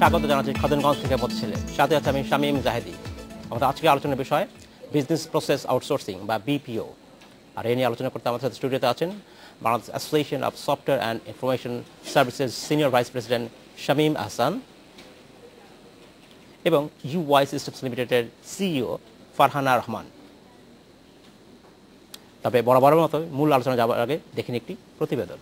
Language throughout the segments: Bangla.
স্বাগত জানাচ্ছি খাদিমগঞ্জ থেকে ছেলে সাথে আছে আমি শামীম জাহেদি। আমাদের আজকে আলোচনার বিষয় বিজনেস প্রসেস আউটসোর্সিং বা বিপিও। আর এই নিয়ে আলোচনা করতে আমাদের সাথে স্টুডিওতে আছেন Bangladesh association of software and information services senior vice president Shamim Ahsan এবং ইউওয়াই সিস্টেমস লিমিটেডের সিইও ফারহানা রহমান। তবে বরাবরের মতো মূল আলোচনা যাওয়ার আগে দেখেন একটি প্রতিবেদন।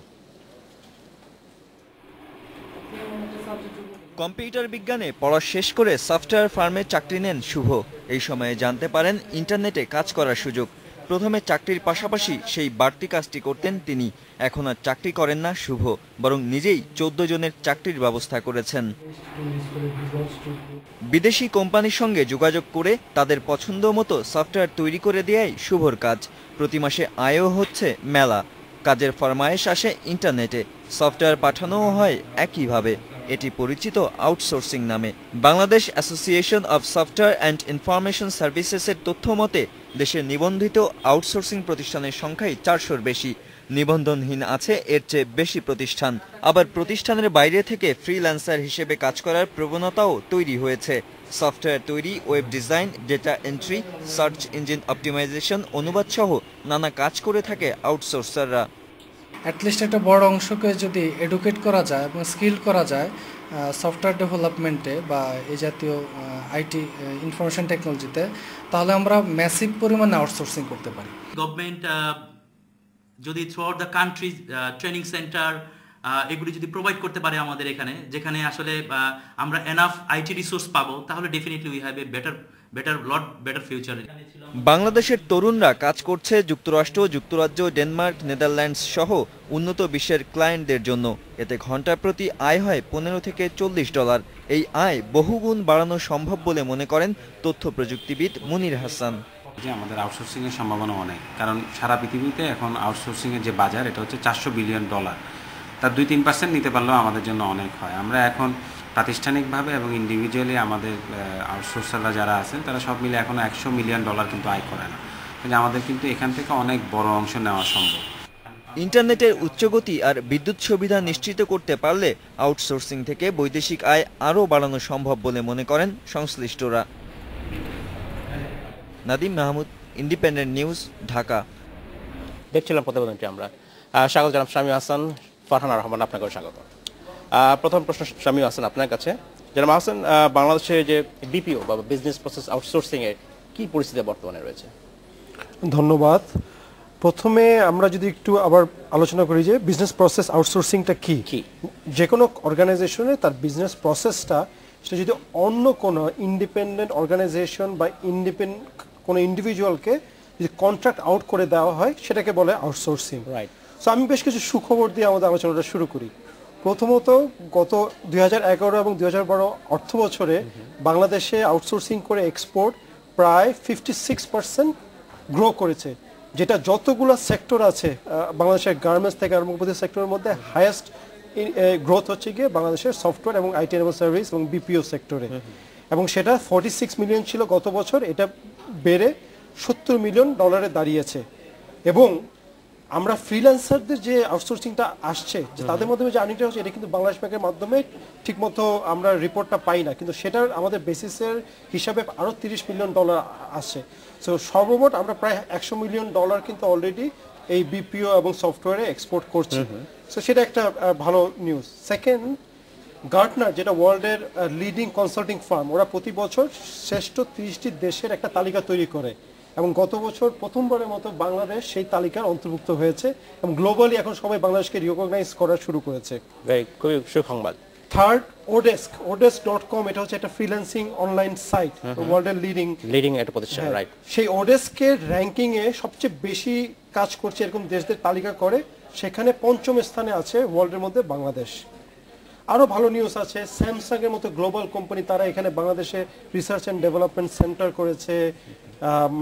কম্পিউটার বিজ্ঞানে পড়া শেষ করে সফটওয়্যার ফার্মে চাকরি নেন শুভ। এই সময়ে জানতে পারেন ইন্টারনেটে কাজ করার সুযোগ। প্রথমে চাকরির পাশাপাশি সেই বাড়তি কাজটি করতেন তিনি। এখন আর চাকরি করেন না শুভ, বরং নিজেই 14 জনের চাকরির ব্যবস্থা করেছেন। বিদেশি কোম্পানির সঙ্গে যোগাযোগ করে তাদের পছন্দ মতো সফটওয়্যার তৈরি করে দেয়াই শুভর কাজ। প্রতি মাসে আয়ও হচ্ছে মেলা। কাজের ফরমায়েশ আসে ইন্টারনেটে, সফটওয়্যার পাঠানোও হয় একইভাবে। এটি পরিচিত আউটসোর্সিং নামে। Bangladesh association of software and information সার্ভিসেসের তথ্য মতে দেশে নিবন্ধিত আউটসোর্সিং প্রতিষ্ঠানের সংখ্যাই 400-র বেশি। নিবন্ধনহীন আছে এর চেয়ে বেশি প্রতিষ্ঠান। আবার প্রতিষ্ঠানের বাইরে থেকে ফ্রিল্যান্সার হিসেবে কাজ করার প্রবণতাও তৈরি হয়েছে। সফটওয়্যার তৈরি, web design, data entry, search engine optimisation, অনুবাদ সহ নানা কাজ করে থাকে আউটসোর্সাররা। অ্যাটলিস্ট একটা বড় অংশকে যদি এডুকেট করা যায় এবং স্কিল করা যায় সফটওয়্যার ডেভেলপমেন্টে বা এই জাতীয় আইটি ইনফরমেশন টেকনোলজিতে, তাহলে আমরা ম্যাসিভ পরিমাণে আউটসোর্সিং করতে পারি। গভর্নমেন্ট যদি through out the country training centre এগুলি যদি প্রোভাইড করতে পারে আমাদের এখানে, যেখানে আসলে আমরা এনাফ আইটি রিসোর্স পাবো, তাহলে definitely we have a better future. বাংলাদেশের তরুণরা কাজ করছে যুক্তরাষ্ট্র, যুক্তরাজ্য, ডেনমার্ক, নেদারল্যান্ডস সহ উন্নত বিশ্বের ক্লায়েন্টদের জন্য। এতে ঘন্টা প্রতি আয় হয় $15 থেকে $40। এই আয় বহুগুণ বাড়ানো সম্ভব বলে মনে করেন তথ্য প্রযুক্তিবিদ মুনির হাসান। যে আমাদের আউটসোর্সিংয়ের সম্ভাবনা অনেক, কারণ সারা পৃথিবীতে এখন আউটসোর্সিংয়ের যে বাজার এটা হচ্ছে $400 বিলিয়ন। তার 2-3% নিতে পারলেও আমাদের জন্য অনেক হয়। আমরা এখন প্রাতিষ্ঠানিকভাবে এবং ইন্ডিভিজুয়ালি আমাদের আউটসোর্সাররা যারা আছেন তারা সব মিলে এখনও $100 মিলিয়ন কিন্তু আয় করে না। কিন্তু আমাদের কিন্তু এখান থেকে অনেক বড় অংশ নেওয়া সম্ভব। ইন্টারনেটের উচ্চগতি আর বিদ্যুৎ সুবিধা নিশ্চিত করতে পারলে আউটসোর্সিং থেকে বৈদেশিক আয় আরও বাড়ানো সম্ভব বলে মনে করেন সংশ্লিষ্টরা। Nadim Mahmud, Independent News, Dhaka. দেখছিলাম প্রতিবেদনটি আমরা। স্বাগত জানাব শামীম আহসান, ফারহানা রহমান, আপনাকেও স্বাগত। প্রথম প্রশ্ন শামীম আহসান আপনার কাছে। জানাব আহসান, বাংলাদেশে যে বিপিও বা বিজনেস প্রসেস আউটসোর্সিং এর কি পরিস্থিতি বর্তমানে রয়েছে? ধন্যবাদ। প্রথমে আমরা যদি একটু আবার আলোচনা করি যে বিজনেস প্রসেস আউটসোর্সিংটা কি। যে কোনো অর্গানাইজেশনে তার বিজনেস প্রসেসটা সেটা যদি অন্য কোনো ইন্ডিপেন্ডেন্ট অর্গানাইজেশন বা কোনো ইন্ডিভিজুয়ালকে যদি কন্ট্রাক্ট আউট করে দেওয়া হয় সেটাকে বলে আউটসোর্সিং। রাইট। সো আমি বেশ কিছু সুখবর দিয়ে আমাদের আলোচনাটা শুরু করি। প্রথমত, গত 2011 এবং 2012 অর্থ বছরে বাংলাদেশে আউটসোর্সিং করে এক্সপোর্ট প্রায় 56% গ্রো করেছে, যেটা যতগুলো সেক্টর আছে বাংলাদেশের গার্মেন্টস থেকে আরম্ভ করে সেক্টরের মধ্যে হাইয়েস্ট গ্রোথ হচ্ছে গিয়ে বাংলাদেশের সফটওয়্যার এবং আইটি এনেবল সার্ভিস এবং বিপিও সেক্টরে। এবং সেটা 46 মিলিয়ন ছিল গত বছর, এটা বেড়ে $70 মিলিয়ন দাঁড়িয়েছে। এবং আমরা ফ্রিল্যান্সারদের যে আউটসোর্সিংটা আসছে, যে তাদের মাধ্যমে যে আর্নিংটা হচ্ছে, এটা কিন্তু বাংলাদেশ ব্যাংকের মাধ্যমে ঠিকমতো আমরা রিপোর্টটা পাই না, কিন্তু সেটার আমাদের বেসিসের হিসাবে আরও $30 মিলিয়ন আসছে। সো সর্বমোট আমরা প্রায় $100 মিলিয়ন কিন্তু অলরেডি এই বিপিও এবং সফটওয়্যারে এক্সপোর্ট করছি। সো সেটা একটা ভালো নিউজ। সেকেন্ড, গার্টনার, যেটা ওয়ার্ল্ডের লিডিং কনসাল্টিং ফার্ম, ওরা প্রতি বছর শ্রেষ্ঠ 30টি দেশের একটা তালিকা তৈরি করে এবং গত বছর প্রথমবারের মতো বাংলাদেশ সেই তালিকার অন্তর্ভুক্ত হয়েছে এবং গ্লোবালি এখন সবাই বাংলাদেশকে রিকগনাইজ করা শুরু করেছে। খুবই সুসংবাদ। থার্ড, odesk.com, এটা হচ্ছে একটা ফ্রিল্যান্সিং অনলাইন সাইট, ওয়ার্ল্ডের লিডিং একটা প্রতিষ্ঠান। রাইট। সেই ওডেস্কের র্যাঙ্কিং এ সবচেয়ে বেশি কাজ করছে এরকম দেশদের তালিকা করে, সেখানে 5ম স্থানে আছে ওয়ার্ল্ডের মধ্যে বাংলাদেশ। আরও ভালো নিউজ আছে, স্যামসাং এর মতো গ্লোবাল কোম্পানি তারা এখানে বাংলাদেশে রিসার্চ অ্যান্ড ডেভেলপমেন্ট সেন্টার করেছে।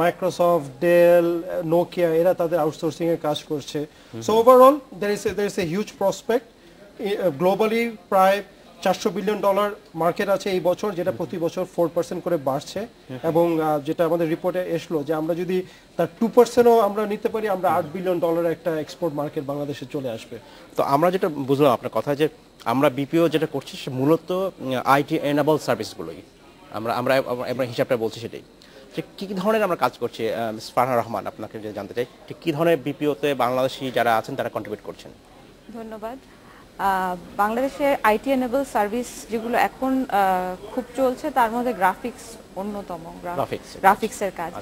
মাইক্রোসফট, ডেল, নোকিয়া, এরা তাদের আউটসোর্সিং এর কাজ করছে। So overall there is a huge prospect. Globally প্রায় $400 বিলিয়ন মার্কেট আছে এই বছর, যেটা প্রতি বছর 4% করে বাড়ছে, এবং যেটা আমাদের রিপোর্টে এসলো যে আমরা যদি তার 2%ও আমরা নিতে পারি, আমরা $8 বিলিয়ন একটা এক্সপোর্ট মার্কেট বাংলাদেশে চলে আসবে। তো আমরা যেটা বুঝলাম আপনার কথা যে আমরা বিপিও যেটা করছি সে মূলত আইটি এনাবল সার্ভিসগুলোই আমরা আমরা আমরা হিসাবটা বলছি সেটাই। যে কী ধরনের আমরা কাজ করছি, মিস ফারহানা রহমান আপনাকে যে জানতে চাই ঠিক কী ধরনের বিপিওতে বাংলাদেশি যারা আছেন তারা কন্ট্রিবিউট করছেন? ধন্যবাদ। বাংলাদেশে আইটি এনেবল সার্ভিস যেগুলো এখন খুব চলছে তার মধ্যে গ্রাফিক্স অন্যতম। গ্রাফিক্সের কাজ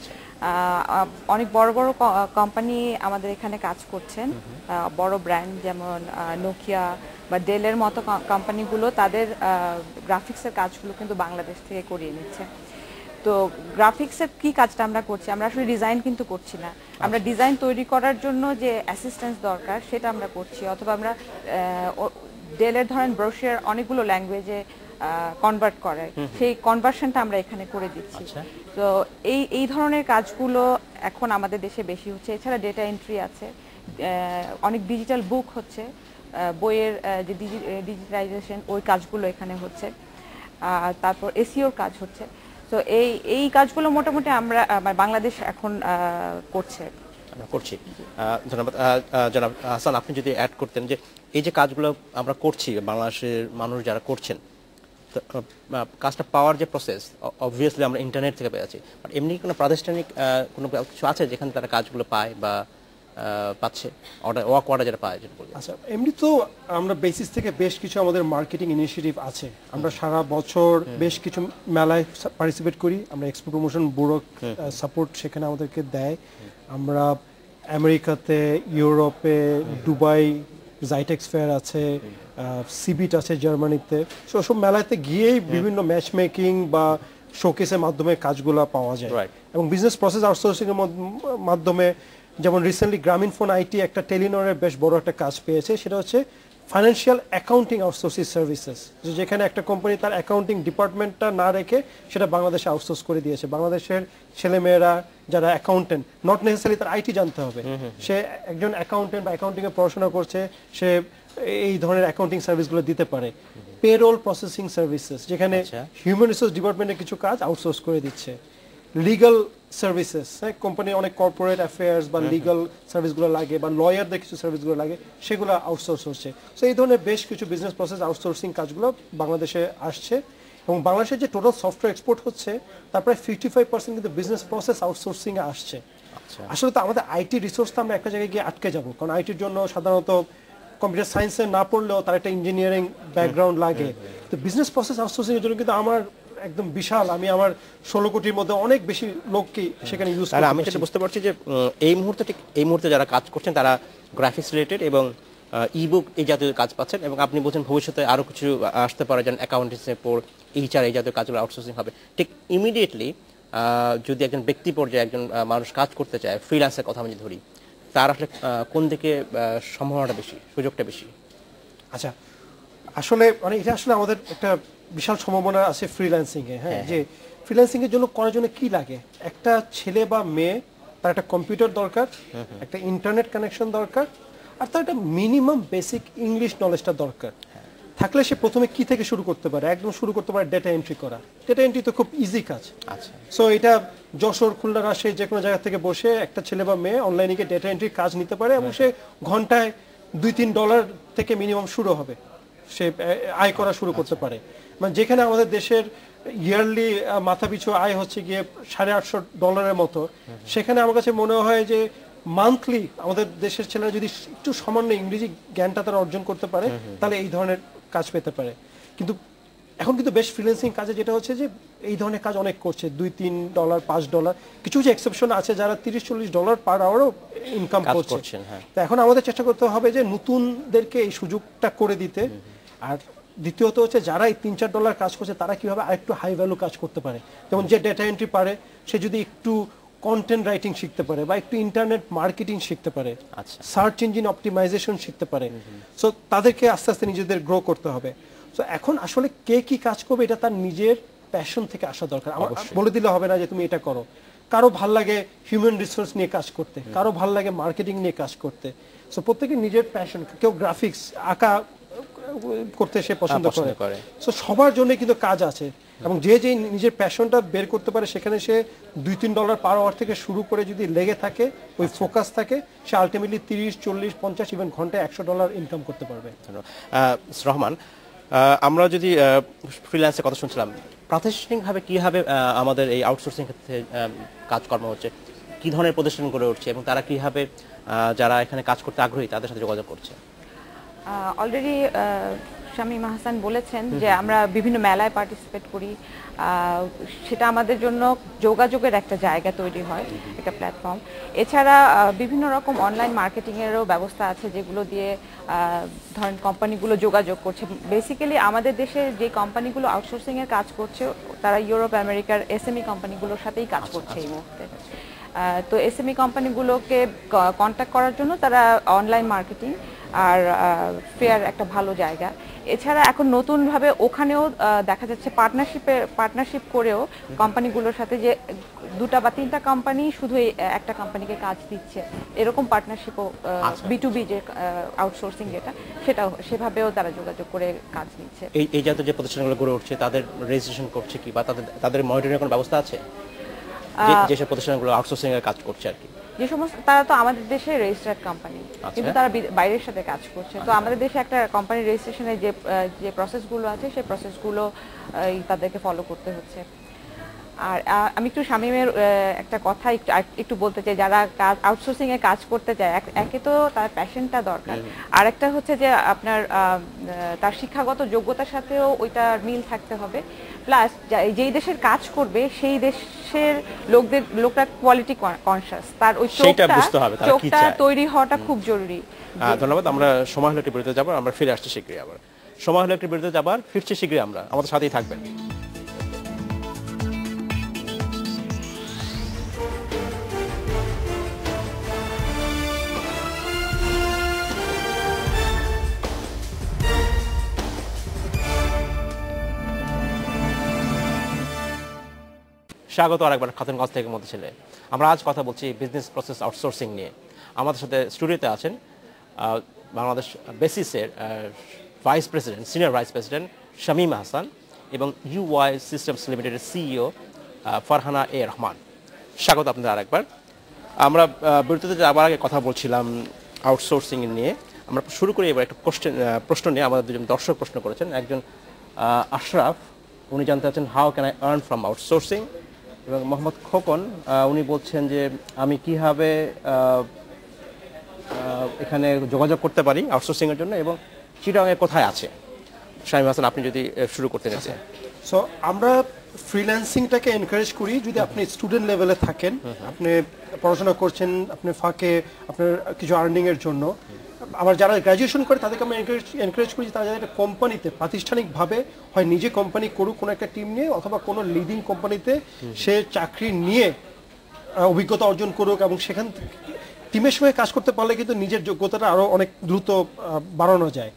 অনেক বড় বড় কোম্পানি আমাদের এখানে কাজ করছেন, বড় ব্র্যান্ড যেমন নোকিয়া বা ডেলের মতো কোম্পানিগুলো তাদের গ্রাফিক্সের কাজগুলো কিন্তু বাংলাদেশ থেকে করিয়ে নিচ্ছে। তো গ্রাফিক্সের কি কাজটা আমরা করছি, আমরা আসলে ডিজাইন কিন্তু করছি না, আমরা ডিজাইন তৈরি করার জন্য যে অ্যাসিস্ট্যান্স দরকার সেটা আমরা করছি, অথবা আমরা ডেলের ধরেন ব্রোশিয়ার অনেকগুলো ল্যাঙ্গুয়েজে কনভার্ট করে সেই কনভার্সনটা আমরা এখানে করে দিচ্ছি। তো এই ধরনের কাজগুলো এখন আমাদের দেশে বেশি হচ্ছে। এছাড়া ডেটা এন্ট্রি আছে, অনেক ডিজিটাল বুক হচ্ছে, বইয়ের যে ডিজিটালাইজেশন ওই কাজগুলো এখানে হচ্ছে, তারপর এসইওর কাজ হচ্ছে। তো এই কাজগুলো মোটামুটি আমরা বাংলাদেশ এখন করছি। ধন্যবাদ। জনাব হাসান, আপনি যদি অ্যাড করতেন যে এই যে কাজগুলো আমরা করছি বাংলাদেশের মানুষ যারা করছেন, কাজটা পাওয়ার যে প্রসেস অবভিয়াসলি আমরা ইন্টারনেট থেকে পেয়েছি, বাট এমনি কোনো প্রাতিষ্ঠানিক কোনো কিছু আছে যেখানে তারা কাজগুলো পায় বা পাচ্ছে অর্ডার যেটা পায় যেটা বলি? আচ্ছা, এমনি তো আমরা বেসিস থেকে বেশ কিছু আমাদের মার্কেটিং ইনিশিয়েটিভ আছে, আমরা সারা বছর বেশ কিছু মেলায় পার্টিসিপেট করি, আমরা এক্সপো প্রমোশন ব্যুরো সাপোর্ট সেখানে আমাদেরকে দেয়, আমরা আমেরিকাতে, ইউরোপে, দুবাই জাইটেক্স ফেয়ার আছে, সিবিট আছে জার্মানিতে, সব মেলাতে গিয়েই বিভিন্ন ম্যাচ মেকিং বা শোকেসের মাধ্যমে কাজগুলো পাওয়া যায়। এবং বিজনেস প্রসেস আউটসোর্সিং এর মাধ্যমে যেমন রিসেন্টলি গ্রামীণফোন আইটি একটা টেলিনরের বেশ বড় একটা কাজ পেয়েছে, সেটা হচ্ছে ফাইন্যান্সিয়াল অ্যাকাউন্টিং আউটসোর্সিং সার্ভিসেস, যেখানে একটা কোম্পানি তার অ্যাকাউন্টিং ডিপার্টমেন্টটা না রেখে সেটা বাংলাদেশে আউটসোর্স করে দিয়েছে। বাংলাদেশের ছেলেমেয়েরা যারা অ্যাকাউন্টেন্ট, নট নেসেসারি তার আইটি জানতে হবে, সে একজন অ্যাকাউন্টেন্ট বা অ্যাকাউন্টিংয়ে পড়াশোনা করছে, সে এই ধরনের অ্যাকাউন্টিং সার্ভিসগুলো দিতে পারে। পেরোল প্রসেসিং সার্ভিসেস, যেখানে হিউম্যান রিসোর্স ডিপার্টমেন্টের কিছু কাজ আউটসোর্স করে দিচ্ছে। লিগাল সার্ভিসেস, কোম্পানি অনেক কর্পোরেট অ্যাফেয়ার্স বা লিগাল সার্ভিসগুলো লাগে বা লয়ারদের কিছু সার্ভিসগুলো লাগে, সেগুলো আউটসোর্স হচ্ছে। সো এই ধরনের বেশ কিছু বিজনেস প্রসেস আউটসোর্সিং কাজগুলো বাংলাদেশে আসছে, এবং বাংলাদেশের যে টোটাল সফটওয়্যার এক্সপোর্ট হচ্ছে তার প্রায় 55% কিন্তু বিজনেস প্রসেস আউটসোর্সিংয়ে আসছে। আসলে তো আমাদের আইটি রিসোর্সটা আমরা একটা জায়গায় গিয়ে আটকে যাব, কারণ আইটির জন্য সাধারণত কম্পিউটার সায়েন্সে না পড়লেও তার একটা ইঞ্জিনিয়ারিং ব্যাকগ্রাউন্ড লাগে। তো বিজনেস প্রসেস আউটসোর্সিং এর জন্য কিন্তু আমার একদম বিশাল, আমি আমার 16 কোটির মধ্যে অনেক বেশি লোককে সেখানে ইউজ করি। আমি যেটা বুঝতে পারছি যে এই মুহূর্তে যারা কাজ করছেন তারা গ্রাফিক্স রিলেটেড এবং ইবুক এই জাতীয় কাজ পাচ্ছেন, এবং আপনি বলছেন ভবিষ্যতে আরো কিছু আসতে পারে, যেন অ্যাকাউন্টেন্সি পর এইচআর এই জাতীয় কাজগুলো আউটসোর্সিং হবে। ঠিক ইমিডিয়েটলি যদি একজন ব্যক্তি পর্যায়ে একজন মানুষ কাজ করতে চায়, ফ্রিল্যান্সের কথা আমি যদি ধরি, তার আসলে কোন দিকে সম্ভাবনাটা বেশি, সুযোগটা বেশি? আচ্ছা, আসলে মানে এটা আসলে আমাদের একটা বিশাল সম্ভাবনা আছে ফ্রিল্যান্সিং এ। হ্যাঁ, যে ফ্রিল্যান্সিং এর জন্য করার জন্য কি লাগে, একটা ছেলে বা মেয়ে তার একটা কম্পিউটার দরকার, একটা ইন্টারনেট কানেকশন দরকার, আর তার একটা মিনিমাম বেসিক ইংলিশ নলেজটা দরকার। থাকলে সে প্রথমে কি থেকে শুরু করতে পারে? একদম শুরু করতে পারে ডেটা এন্ট্রি করা। ডেটা এন্ট্রি তো খুব ইজি কাজ। আচ্ছা, সো এটা যশোর, খুলনা, রাজশাহী যে কোনো জায়গা থেকে বসে একটা ছেলে বা মেয়ে অনলাইনে গিয়ে ডেটা এন্ট্রির কাজ নিতে পারে, এবং সে ঘন্টায় $2-3 থেকে মিনিমাম শুরু হবে, সে আয় করা শুরু করতে পারে। মানে যেখানে আমাদের দেশের ইয়ারলি মাথাপিছু আয় হচ্ছে গিয়ে $850 মতো, সেখানে আমার কাছে মনে হয় যে মান্থলি আমাদের দেশের ছেলেরা যদি একটু সামান্য ইংরেজি জ্ঞানটা তারা অর্জন করতে পারে, তাহলে এই ধরনের কাজ পেতে পারে। কিন্তু এখন কিন্তু বেশ ফ্রিল্যান্সিং কাজে যেটা হচ্ছে যে এই ধরনের কাজ অনেক করছে, $2-3, $5, কিছু কিছু এক্সেপশন আছে যারা $30-40 পার আওয়ারও ইনকাম করছেন। তো এখন আমাদের চেষ্টা করতে হবে যে নতুনদেরকে এই সুযোগটা করে দিতে। আর দ্বিতীয়ত হচ্ছে যারা এই $3-4 কাজ করছে তারা কিভাবে আরেকটু হাই ভ্যালু কাজ করতে পারে। যেমন যে ডেটা এন্ট্রি পারে সে যদি একটু কন্টেন্ট রাইটিং শিখতে পারে বা একটু ইন্টারনেট মার্কেটিং শিখতে পারে, সার্চ ইঞ্জিন অপটিমাইজেশন শিখতে পারে, সো তাদেরকে আস্তে আস্তে নিজেদের গ্রো করতে হবে। সো এখন আসলে কে কি কাজ করবে এটা তার নিজের প্যাশন থেকে আসা দরকার। আমার বলে দিলে হবে না যে তুমি এটা করো। কারো ভাল লাগে হিউম্যান রিসোর্স নিয়ে কাজ করতে, কারো ভাল লাগে মার্কেটিং নিয়ে কাজ করতে। সো প্রত্যেকের নিজের প্যাশন, কেউ গ্রাফিক্স আঁকা করতে সে পছন্দ করে। সো সবার জন্য কিন্তু কাজ আছে, এবং যে যে নিজের প্যাশনটা বের করতে পারে সেখানে সে $2-3 পার আওয়ার থেকে শুরু করে যদি লেগে থাকে, ওই ফোকাস থাকে, সে আলটিমেটলি 30-40-50 ইভেন ঘন্টায় $100 ইনকাম করতে পারবে। রহমান, আমরা যদি ফ্রিল্যান্সের কথা শুনছিলাম, প্রাতিষ্ঠানিকভাবে কীভাবে আমাদের এই আউটসোর্সিং ক্ষেত্রে কাজকর্ম হচ্ছে, কী ধরনের প্রতিষ্ঠান গড়ে উঠছে এবং তারা কীভাবে যারা এখানে কাজ করতে আগ্রহী তাদের সাথে যোগাযোগ করছে? অলরেডি শামীম হাসান বলেছেন যে আমরা বিভিন্ন মেলায় পার্টিসিপেট করি, সেটা আমাদের জন্য যোগাযোগের একটা জায়গা তৈরি হয়, একটা প্ল্যাটফর্ম। এছাড়া বিভিন্ন রকম অনলাইন মার্কেটিংয়েরও ব্যবস্থা আছে, যেগুলো দিয়ে ধরেন কোম্পানিগুলো যোগাযোগ করছে। বেসিক্যালি আমাদের দেশে যে কোম্পানিগুলো আউটসোর্সিংয়ের কাজ করছে তারা ইউরোপ আমেরিকার এসএমই কোম্পানিগুলোর সাথেই কাজ করছে এই মুহূর্তে। তো এসএমই কোম্পানিগুলোকে কন্ট্যাক্ট করার জন্য তারা অনলাইন মার্কেটিং আর ফেয়ার একটা ভালো জায়গা। এছাড়া এখন নতুনভাবে ওখানেও দেখা যাচ্ছে পার্টনারশিপ করেও কোম্পানিগুলোর সাথে যে 2টা বা 3টা কোম্পানি শুধু একটা কোম্পানিকে কাজ দিচ্ছে, এরকম পার্টনারশিপও B2B যে আউটসোর্সিং যেটা, সেভাবেও তারা যোগাযোগ করে কাজ নিচ্ছে। এই জাতীয় যে প্রতিষ্ঠানগুলো গড়ে উঠছে তাদের রেজিস্ট্রেশন করছে কি, বা তাদের মনিটরিং কোনো ব্যবস্থা আছে? যেসব প্রতিষ্ঠানগুলো আউটসোর্সিং এর কাজ করছে আর কি, যে সমস্ত, তারা তো আমাদের দেশে রেজিস্টার্ড কোম্পানি, কিন্তু তারা বাইরের সাথে কাজ করছে। তো আমাদের দেশে একটা কোম্পানি রেজিস্ট্রেশনের যে প্রসেসগুলো আছে সেই প্রসেসগুলো তাদেরকে ফলো করতে হচ্ছে। আর আমি একটু শামীমের একটা কথা একটু বলতে চাই, যারা আউটসোর্সিং এ কাজ করতে চায়, একে তো তার প্যাশনটা দরকার, আর একটা হচ্ছে যে আপনার তার শিক্ষাগত যোগ্যতার সাথেও ওইটার মিল থাকতে হবে, প্লাস যেই দেশের কাজ করবে সেই দেশের লোকরা কোয়ালিটি কনসিয়াস, তার ওই চোখটা তৈরি হওয়াটা খুব জরুরি। ধন্যবাদ। আমরা সময় হলে একটি বিরতিতে যাবো, আমরা ফিরে আসছি শীঘ্রই। আবার সময় হলে একটি বিরতিতে যাবার, ফিরছি শীঘ্রই। আমরা আমাদের সাথেই থাকবেন। স্বাগত আরেকবার খাতুনগঞ্জ থেকে মধ্যে ছেলে। আমরা আজ কথা বলছি বিজনেস প্রসেস আউটসোর্সিং নিয়ে। আমাদের সাথে স্টুডিওতে আছেন বাংলাদেশ বেসিসের vice president, senior vice president Shamim Hasan এবং UI সিস্টেমস লিমিটেডের CEO ফারহানা এ রহমান। স্বাগত আপনাদের আরেকবার। আমরা বিরতিতে যাবার আগে কথা বলছিলাম আউটসোর্সিং নিয়ে। আমরা শুরু করি এবার একটা প্রশ্ন নিয়ে। আমাদের দুজন দর্শক প্রশ্ন করেছেন। একজন আশরাফ, উনি জানতে চাচ্ছেন how can I earn from outsourcing, এবং মোহাম্মদ খোকন উনি বলছেন যে আমি কিভাবে এখানে যোগাযোগ করতে পারি আউটসোর্সিংয়ের জন্য, এবং চিটাগাংয়ে কোথায় আছে। শামীম হাসান, আপনি যদি শুরু করতে চান। সো আমরা ফ্রিল্যান্সিংটাকে এনকারেজ করি যদি আপনি স্টুডেন্ট লেভেলে থাকেন, আপনি পড়াশোনা করছেন, আপনি ফাঁকে আপনার কিছু আর্নিংয়ের জন্য। আবার যারা গ্র্যাজুয়েশন করে তাদেরকে আমরা এনকারেজ করি তারা যারা একটা কোম্পানিতে প্রাতিষ্ঠানিকভাবে হয় নিজে কোম্পানি করুক কোনো একটা টিম নিয়ে, অথবা কোনো লিডিং কোম্পানিতে সে চাকরি নিয়ে অভিজ্ঞতা অর্জন করুক, এবং সেখান থেকে টিমের সঙ্গে কাজ করতে পারলে কিন্তু নিজের যোগ্যতাটা আরও অনেক দ্রুত বাড়ানো যায়।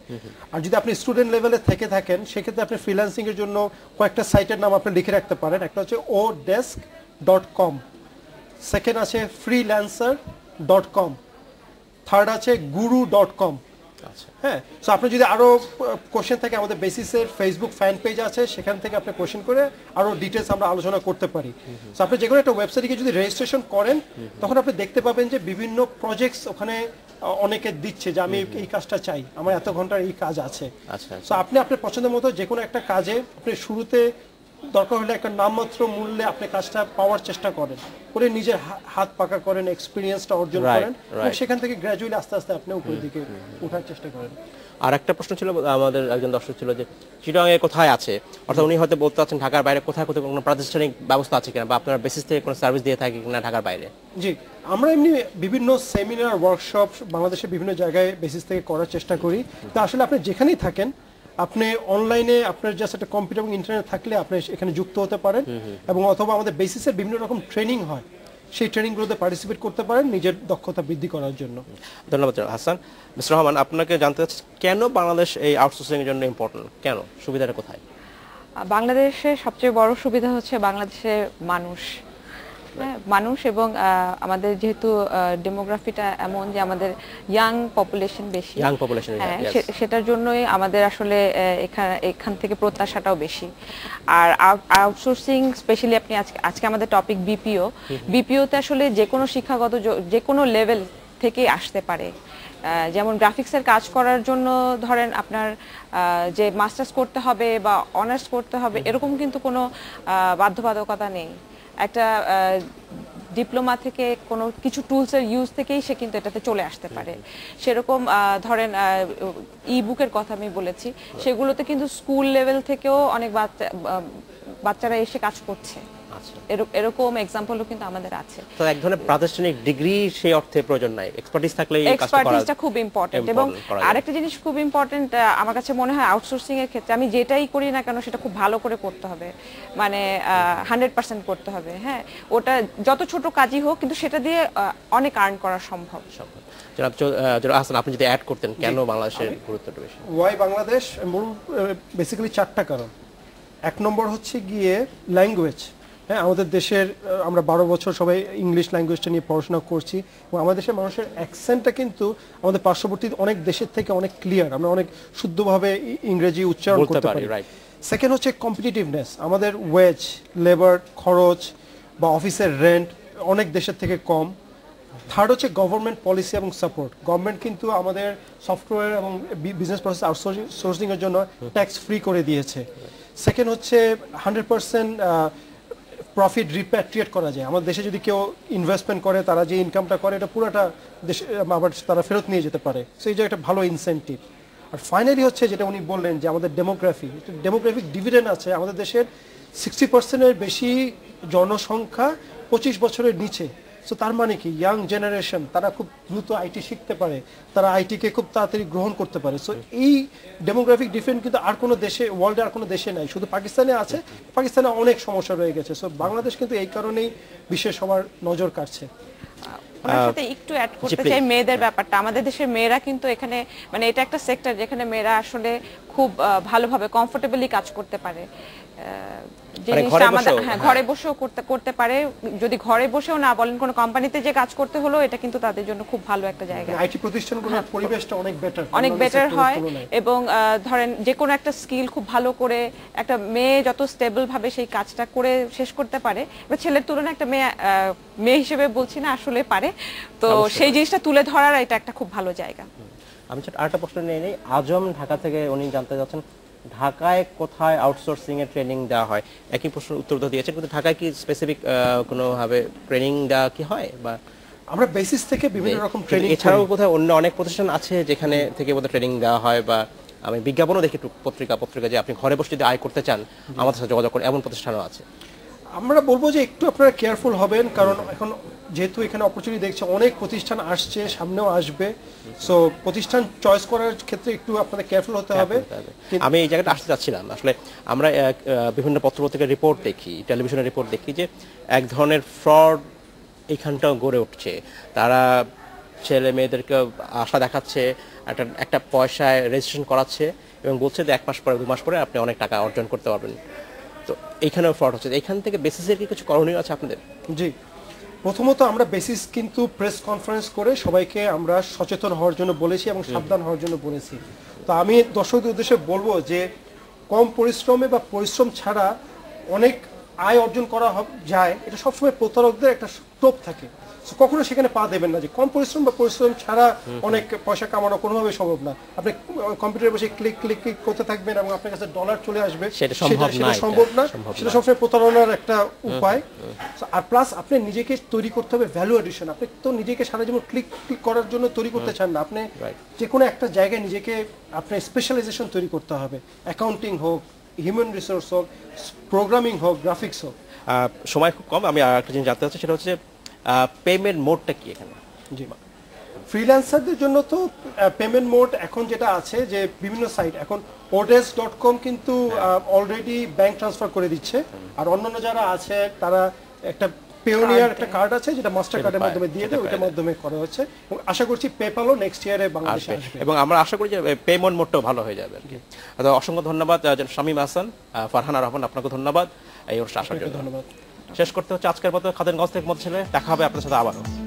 আর যদি আপনি স্টুডেন্ট লেভেলে থেকে থাকেন সেক্ষেত্রে আপনি ফ্রিল্যান্সিংয়ের জন্য কয়েকটা সাইটের নাম আপনি লিখে রাখতে পারেন। একটা হচ্ছে odesk.com, সেকেন্ড আছে freelancer.com, থার্ড আছে guru.com। হ্যাঁ, সো আপনি যদি আরো কোশ্চেন থাকে আমাদের বেসিসের ফেসবুক ফ্যান পেজ আছে, সেখান থেকে আপনি কোশ্চেন করে আরো ডিটেলস আমরা আলোচনা করতে পারি। সো আপনি যে কোনো একটা ওয়েবসাইটে যদি রেজিস্ট্রেশন করেন তখন আপনি দেখতে পাবেন যে বিভিন্ন প্রজেক্টস ওখানে অনেকে দিচ্ছে যে আমি এই কাজটা চাই, আমার এত ঘন্টার এই কাজ আছে। সো আপনি আপনার পছন্দের মতো যে কোনো একটা কাজে আপনি শুরুতে দরকার হলে একটা নামমাত্র মূল্যে আপনি কাজটা পাওয়ার চেষ্টা করেন, করে নিজের হাত পাকা করেন, এক্সপিরিয়েন্সটা অর্জন করেন, এবং সেখান থেকে গ্র্যাজুয়ালি আস্তে আস্তে আপনি উপরের দিকে ওঠার চেষ্টা করেন। আর একটা প্রশ্ন ছিল আমাদের একজন দর্শক ছিল যে চিটাগাংয়ে কোথায় আছে, অর্থাৎ উনি হয়তো বলতে চাচ্ছেন ঢাকার বাইরে কোথায় কোথায় কোনো প্রাতিষ্ঠানিক ব্যবস্থা আছে কিনা, বা আপনারা বেসিস থেকে কোনো সার্ভিস দিয়ে থাকি কিনা ঢাকার বাইরে। জি, আমরা এমনি বিভিন্ন সেমিনার ওয়ার্কশপ বাংলাদেশের বিভিন্ন জায়গায় বেসিস থেকে করার চেষ্টা করি। তো আসলে আপনি যেখানেই থাকেন আপনি অনলাইনে আপনার জাস্ট একটা কম্পিউটার এবং ইন্টারনেট থাকলে আপনি এখানে যুক্ত হতে পারেন, এবং অথবা আমাদের বেসিসের বিভিন্ন রকম ট্রেনিং হয়, সেই ট্রেনিংগুলোতে পার্টিসিপেট করতে পারেন নিজের দক্ষতা বৃদ্ধি করার জন্য। ধন্যবাদ হাসান। মিস্টার রহমান, আপনাকে জানতে চাচ্ছি কেন বাংলাদেশ এই আউটসোর্সিং এর জন্য ইম্পর্টেন্ট, কেন, সুবিধাটা কোথায়? বাংলাদেশের সবচেয়ে বড় সুবিধা হচ্ছে বাংলাদেশের মানুষ, মানুষ এবং আমাদের যেহেতু ডেমোগ্রাফিটা এমন যে আমাদের ইয়াং পপুলেশন বেশি, সেটার জন্যই আমাদের আসলে এখান থেকে প্রত্যাশাটাও বেশি। আর আউটসোর্সিং স্পেশালি আপনি আজকে আমাদের টপিক বিপিওতে আসলে যে কোনো শিক্ষাগত যে কোনো লেভেল থেকে আসতে পারে। যেমন গ্রাফিক্সের কাজ করার জন্য ধরেন আপনার যে মাস্টার্স করতে হবে বা অনার্স করতে হবে এরকম কিন্তু কোনো বাধ্যবাধকতা নেই। একটা ডিপ্লোমা থেকে কোনো কিছু টুলসের ইউজ থেকেই সে কিন্তু এটাতে চলে আসতে পারে। সেরকম ধরেন ই বুকের কথা আমি বলেছি, সেগুলোতে কিন্তু স্কুল লেভেল থেকেও অনেক বাচ্চারা এসে কাজ করছে। এরকম এক্সাম্পলও কিন্তু আমাদের আছে। তো এক ধরনের প্রাতিষ্ঠানিক ডিগ্রি সেই অর্থে প্রয়োজন নাই, এক্সপার্টিস থাকলেই কাজটা করা। এক্সপার্টিসটা খুব ইম্পর্টেন্ট। এবং আরেকটা জিনিস খুব ইম্পর্টেন্ট আমার কাছে মনে হয় আউটসোর্সিং এর ক্ষেত্রে, আমি যেটাই করি না কেন সেটা খুব ভালো করে করতে হবে, মানে 100% করতে হবে। হ্যাঁ, ওটা যত ছোট কাজই হোক কিন্তু সেটা দিয়ে অনেক আর্ন করা সম্ভব। জনাব হাসান, আপনি যদি অ্যাড করতেন কেন বাংলাদেশের গুরুত্বটা বেশি? ওয়াই বাংলাদেশ বেসিক্যালি 4টা কারণ। এক নম্বর হচ্ছে গিয়ে ল্যাঙ্গুয়েজ। হ্যাঁ, আমাদের দেশের আমরা 12 বছর সবাই ইংলিশ ল্যাঙ্গুয়েজটা নিয়ে পড়াশোনা করছি এবং আমাদের দেশের মানুষের অ্যাকসেন্টটা কিন্তু আমাদের পার্শ্ববর্তী অনেক দেশের থেকে অনেক ক্লিয়ার, আমরা অনেক শুদ্ধভাবে ইংরেজি উচ্চারণ করতে পারি। সেকেন্ড হচ্ছে কম্পিটিটিভনেস, আমাদের ওয়েজ, লেবার খরচ বা অফিসের রেন্ট অনেক দেশের থেকে কম। থার্ড হচ্ছে গভর্নমেন্ট পলিসি এবং সাপোর্ট। গভর্নমেন্ট কিন্তু আমাদের সফটওয়্যার এবং বিজনেস প্রসেস আউটসোর্সিং এর জন্য ট্যাক্স ফ্রি করে দিয়েছে। সেকেন্ড হচ্ছে 100% প্রফিট রিপ্যাট্রিয়েট করা যায়। আমাদের দেশে যদি কেউ ইনভেস্টমেন্ট করে, তারা যে ইনকামটা করে এটা পুরোটা দেশে আবার তারা ফেরত নিয়ে যেতে পারে। সেই যে একটা ভালো ইনসেন্টিভ। আর ফাইনালি হচ্ছে যেটা উনি বললেন যে আমাদের ডেমোগ্রাফিক ডিভিডেন্ড আছে। আমাদের দেশের 60%-এর বেশি জনসংখ্যা 25 বছরের নিচে। সো তার মানে কি ইয়াং জেনারেশন তারা খুব দ্রুত আইটি শিখতে পারে, তারা আইটিকে খুব তাড়াতাড়ি গ্রহণ করতে পারে। সো এই ডেমোগ্রাফিক ডিফারেন্স কিন্তু আর কোনো দেশে, ওয়ার্ল্ডে আর কোনো দেশে নাই, শুধু পাকিস্তানে আছে। পাকিস্তানে অনেক সমস্যা রয়ে গেছে। সো বাংলাদেশ কিন্তু এই কারণেই বিশ্বের সবার নজর কাটছে। আমার সাথে একটু অ্যাড করতে চাই মেয়েদের ব্যাপারটা। আমাদের দেশের মেয়েরা কিন্তু এখানে, মানে এটা একটা সেক্টর যেখানে মেয়েরা আসলে খুব ভালোভাবে কমফোর্টেবলি কাজ করতে পারে। ঘরে বসেও করতে পারে। যদি ঘরে বসেও না বলেন, কোনো কোম্পানিতে যে কাজ করতে হলো, এটা কিন্তু তাদের জন্য খুব ভালো একটা জায়গা। আইটি প্রতিষ্ঠানগুলোর পরিবেশটা অনেক বেটার হয়। এবং ধরেন যে কোনো একটা স্কিল খুব ভালো করে একটা মেয়ে যত স্টেবল ভাবে সেই কাজটা করে শেষ করতে পারে, এবার ছেলের তুলনায় একটা মেয়ে হিসেবে বলছি না, আসলে পারে। তো সেই জিনিসটা তুলে ধরার এটা একটা খুব ভালো জায়গা। আমি আরেকটা প্রশ্ন নিয়ে নিই। আজম ঢাকা থেকে উনি জানতে চাচ্ছেন ঢাকায় কোথায় আউটসোর্সিং এর ট্রেনিং দেওয়া হয়। একই প্রশ্নের উত্তর তো দিয়েছেন, কিন্তু ঢাকায় কি স্পেসিফিক কোনোভাবে ট্রেনিং দেওয়া কি হয়? বা আমরা বেসিস থেকে বিভিন্ন রকম ট্রেনিং, এছাড়াও কোথাও অন্য অনেক প্রতিষ্ঠান আছে যেখানে থেকে বোধহয় ট্রেনিং দেওয়া হয়? বা আমি বিজ্ঞাপনও দেখি পত্রিকা যে আপনি ঘরে বসে যদি আয় করতে চান আমাদের সাথে যোগাযোগ করেন, এমন প্রতিষ্ঠানও আছে। আমরা বলবো যে একটু আপনারা কেয়ারফুল হবেন, কারণ এখন যেহেতু এখানে অপরচুনিটি দেখছে, অনেক প্রতিষ্ঠান আসছে, সামনেও আসবে। সো প্রতিষ্ঠান চয়েস করার ক্ষেত্রে একটু আপনাদের কেয়ারফুল হতে হবে। আমি এই জায়গাটা আসতে চাচ্ছিলাম, আসলে আমরা বিভিন্ন পত্রপত্রিকার রিপোর্ট দেখি, টেলিভিশনের রিপোর্ট দেখি যে এক ধরনের ফ্রড এখানটাও গড়ে উঠছে। তারা ছেলে মেয়েদেরকে আশা দেখাচ্ছে, একটা পয়সায় রেজিস্ট্রেশন করাচ্ছে এবং বলছে যে 1 মাস পরে 2 মাস পরে আপনি অনেক টাকা অর্জন করতে পারবেন। তো এইখানেও ফ্রড হচ্ছে। এখান থেকে বেসিসের কি কিছু করণীয় আছে আপনাদের? জি, প্রথমত আমরা বেসিস কিন্তু প্রেস কনফারেন্স করে সবাইকে আমরা সচেতন হওয়ার জন্য বলেছি এবং সাবধান হওয়ার জন্য বলেছি। তো আমি দর্শকদের উদ্দেশ্যে বলবো যে কম পরিশ্রমে বা পরিশ্রম ছাড়া অনেক আয় অর্জন করা যায়, এটা সবসময় প্রতারকদের একটা টোপ থাকে। কখনো সেখানে পা দেবেন না যে কম পরিশ্রম বা পরিশ্রম ছাড়া অনেক পয়সা কামানো কোনোভাবে সম্ভব না। আপনি কম্পিউটারে বসে ক্লিক করতে থাকবেন এবং আপনার কাছে ডলার চলে আসবে, সেটা সম্ভব না। সেটা সবসময় প্রতারণার একটা উপায়। আর প্লাস আপনি নিজেকে তৈরি করতে হবে ভ্যালু এডিশন। আপনি তো নিজেকে সারা জীবন ক্লিক করার জন্য তৈরি করতে চান না, আপনি যে কোনো একটা জায়গায় নিজেকে আপনার স্পেশালাইজেশন তৈরি করতে হবে। অ্যাকাউন্টিং হোক, হিউম্যান রিসোর্স হোক, প্রোগ্রামিং হোক, গ্রাফিক্স হোক। সময় খুব কম, আমি আরেকটা জিনিস জানতে চাচ্ছি, সেটা হচ্ছে পেমেন্ট মোডটা কি এখানে? জি, ফ্রিল্যান্সারদের জন্য তো পেমেন্ট মোড এখন যেটা আছে যে বিভিন্ন সাইট, এখন odes.com কিন্তু অলরেডি ব্যাংক ট্রান্সফার করে দিচ্ছে। আর অন্যান্য যারা আছে তারা একটা পেওনিয়ার একটা কার্ড আছে যেটা মাস্টার কার্ডের মাধ্যমে দিয়ে দেয়, ওইটার মাধ্যমে করা হচ্ছে। এবং আশা করছি পেপ্যালও নেক্সট ইয়ারে বাংলাদেশে আসবে এবং আমরা আশা করি যে পেমেন্ট মোডটাও ভালো হয়ে যাবে আর কি। অসংখ্য ধন্যবাদ শামীম হাসান, ফারহানা রহমান, আপনাকে ধন্যবাদ এই ওর আসার জন্য। ধন্যবাদ। শেষ করতে হচ্ছে আজকের মতো খাদেনগঞ্জ থেকে মধ্যে ছেলে দেখা হবে আপনার সাথে আবারও।